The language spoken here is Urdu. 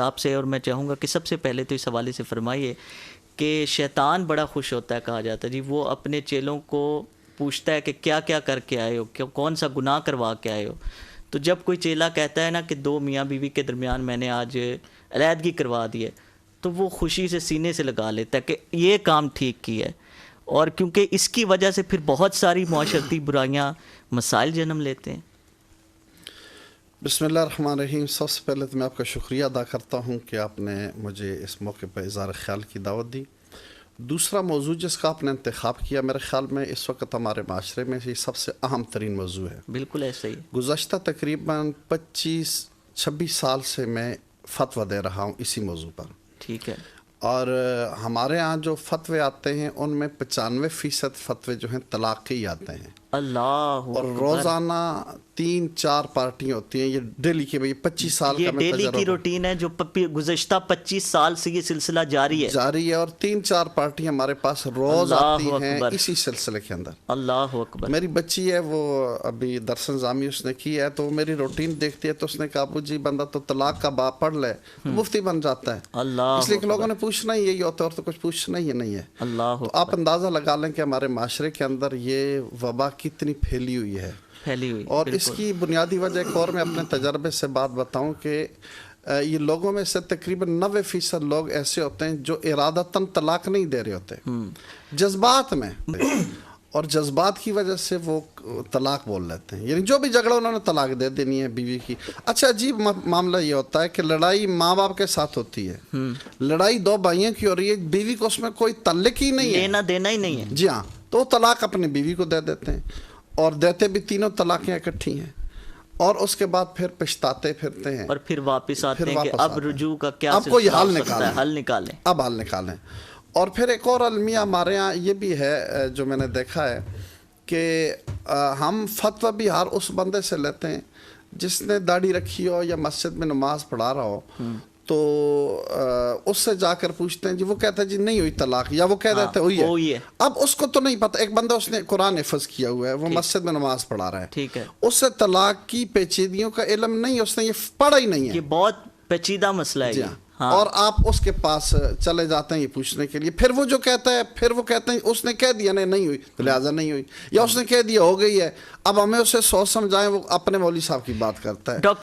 آپ سے، اور میں چاہوں گا کہ سب سے پہلے تو اس حوالے سے فرمائیے کہ شیطان بڑا خوش ہوتا ہے، کہا جاتا ہے جی، وہ اپنے چیلوں کو پوچھتا ہے کہ کیا کیا کر کے آئے ہو، کون سا گناہ کروا کے آئے ہو. تو جب کوئی چیلا کہتا ہے نا کہ دو میاں بیوی کے درمیان میں نے آج علیحدگی کروا دی ہے، تو وہ خوشی سے سینے سے لگا لیتا ہے کہ یہ کام ٹھیک کیا ہے. اور کیونکہ اس کی وجہ سے پھر بہت ساری معاشرتی برائیاں، مسائل جنم لیتے ہیں. بسم اللہ الرحمن الرحیم. سب سے پہلے تو میں آپ کا شکریہ ادا کرتا ہوں کہ آپ نے مجھے اس موقع پر اظہار خیال کی دعوت دی. دوسرا موضوع جس کا آپ نے انتخاب کیا، میرے خیال میں اس وقت ہمارے معاشرے میں یہ سب سے اہم ترین موضوع ہے. بالکل ایسا ہی. گزشتہ تقریباً 25-26 سال سے میں فتویٰ دے رہا ہوں اسی موضوع پر. ٹھیک ہے. اور ہمارے ہاں جو فتوے آتے ہیں ان میں 95% فتوے جو ہیں طلاق کے ہی آتے ہیں. اللہ. اور روزانہ 3-4 پارٹیاں ہوتی ہیں. یہ ڈیلی کی، بھئی 25 سال کا یہ میں ڈیلی کی روٹین ہے جو گزشتہ 25 سال سے یہ سلسلہ جاری ہے. اور 3-4 پارٹیاں ہمارے پاس روز آتی ہیں اسی سلسلے کے اندر. اللہ اکبر. میری بچی ہے، وہ ابھی درس نظامی اس نے کی ہے، تو وہ میری روٹین دیکھتی ہے، تو اس نے کہا ابو جی بندہ تو طلاق کا باب پڑھ لے مفتی بن جاتا ہے. اللہ. اس لیے کہ لوگوں نے پوچھنا ہی یہی ہوتا ہے، اور تو کچھ پوچھنا ہی نہیں ہے. اللہ. تو آپ اندازہ لگا لیں کہ ہمارے معاشرے کے اندر یہ وبا کتنی پھیلی ہوئی ہے. اور اس کی بنیادی وجہ ایک اور میں اپنے تجربے سے بات بتاؤں کہ یہ لوگوں میں سے تقریباً 90% لوگ ایسے ہوتے ہیں جو ارادتاً طلاق نہیں دے رہے ہوتے، جذبات میں، اور جذبات کی وجہ سے وہ طلاق بول لیتے ہیں. یعنی جو بھی جھگڑا انہوں نے طلاق دے دینی ہے بیوی کی. اچھا عجیب معاملہ یہ ہوتا ہے کہ لڑائی ماں باپ کے ساتھ ہوتی ہے، لڑائی دو بھائیوں کی ہو رہی ہے، بیوی کو اس میں کوئی تعلق ہی نہیں ہے، لینا دینا ہی نہیں ہے. جی ہاں. تو وہ طلاق اپنی بیوی کو دے دیتے ہیں، اور دیتے بھی تینوں طلاقیں اکٹھی ہیں، اور اس کے بعد پھر پچھتاتے پھرتے ہیں، اور پھر واپس آتے ہیں کہ اب رجوع کا کیا اب کوئی حل نکالیں. اب حل نکالیں. اور پھر ایک اور المیہ ہمارے ہاں یہ بھی ہے جو میں نے دیکھا ہے کہ ہم فتویٰ بھی ہر اس بندے سے لیتے ہیں جس نے داڑھی رکھی ہو یا مسجد میں نماز پڑھا رہا ہو. تو اس سے جا کر پوچھتے ہیں جی، وہ کہتا ہے جی نہیں ہوئی طلاق، یا وہ کہہ دیتے ہوئی ہے. اب اس کو تو نہیں پتہ، ایک بندہ اس نے قرآن حفظ کیا ہوا ہے، وہ مسجد میں نماز پڑھا رہا ہے، ٹھیک ہے، اس سے طلاق کی پیچیدگیوں کا علم نہیں، اس نے یہ پڑھا ہی نہیں ہے. یہ بہت پیچیدہ مسئلہ ہے. اور آپ اس کے پاس چلے جاتے ہیں یہ پوچھنے کے لیے. پھر وہ جو کہتا ہے، پھر وہ کہتے ہیں اس نے کہہ دیا نہیں ہوئی تو لہٰذا نہیں ہوئی، یا اس نے کہہ دیا ہو گئی ہے. اب ہمیں اسے سوچ سمجھائیں، وہ اپنے مولوی صاحب کی بات کرتا ہے.